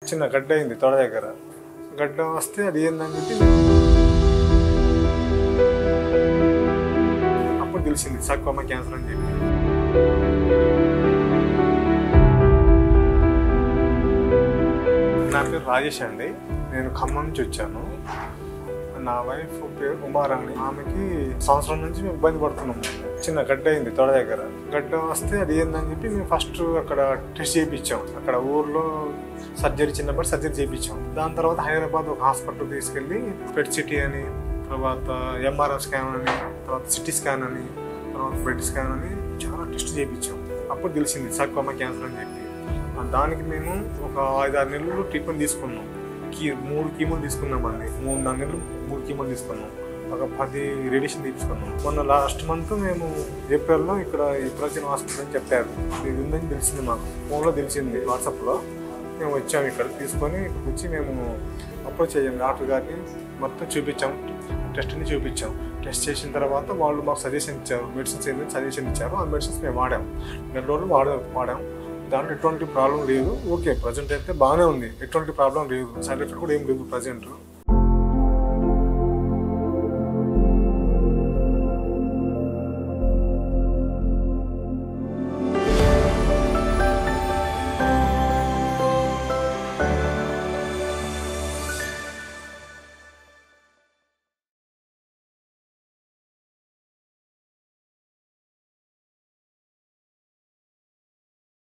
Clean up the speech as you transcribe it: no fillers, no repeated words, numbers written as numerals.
చిన్న గడ్డ అయింది తొడ దగ్గర. గడ్డ వస్తే అది ఏందని చెప్పి అప్పుడు తెలిసింది సర్కోమా క్యాన్సర్ అని చెప్పి. నా పేరు రాజేష్ అండి. నేను ఖమ్మం నుంచి వచ్చాను. నా వైఫ్ పేరు ఉమారాణి. ఆమెకి సంవత్సరం నుంచి మేము ఇబ్బంది పడుతున్నాము. చిన్న గడ్డ అయింది తొడ దగ్గర. గడ్డ వస్తే అది ఏందని చెప్పి మేము ఫస్ట్ అక్కడ టెస్ట్ చేయించాం. అక్కడ ఊర్లో సర్జరీ, చిన్నప్పటి సర్జరీ చేయించాం. దాని తర్వాత హైదరాబాద్ ఒక హాస్పిటల్ తీసుకెళ్ళి పెట్ సిటీ అని, తర్వాత ఎంఆర్ఐ స్కాన్ అని, తర్వాత సిటీ స్కాన్ అని, తర్వాత పెట్ స్కాన్ అని చాలా టెస్ట్ చేయించాం. అప్పుడు తెలిసింది సర్కోమా క్యాన్సర్ అని చెప్పి. దానికి మేము ఒక 5-6 నెలలు ట్రీట్మెంట్ తీసుకున్నాం. 3 కీమోలు తీసుకున్నామండి. 3-4 నెలలు 3 కీమోలు తీసుకున్నాం. ఒక 10 రేడియేషన్ తీసుకున్నాం. మొన్న లాస్ట్ మంత్ మేము ఏప్రిల్లో ఇక్కడ ప్రజెంట్ హాస్పిటల్ అని చెప్పారు. ఇది ఉందని తెలిసింది మాకు. ఫోన్లో తెలిసింది, వాట్సాప్లో. మేము వచ్చాము ఇక్కడ తీసుకొని. ఇక్కడికి వచ్చి మేము అప్రోచ్ అయ్యాము డాక్టర్ గారిని. మొత్తం చూపించాం, టెస్ట్ని చూపించాం. టెస్ట్ చేసిన తర్వాత వాళ్ళు మాకు సజెషన్ ఇచ్చారు, మెడిసిన్స్ ఏంటంటే సజెషన్ ఇచ్చారు. ఆ మెడిసిన్స్ మేము వాడాం. 2 రోజులు వాడాం. దాంట్లో ఎటువంటి ప్రాబ్లం లేదు. ఓకే, ప్రజెంట్ అయితే బాగానే ఉంది, ఎటువంటి ప్రాబ్లం లేదు. సైడ్ ఎఫెక్ట్ కూడా ఏం లేదు ప్రజెంట్.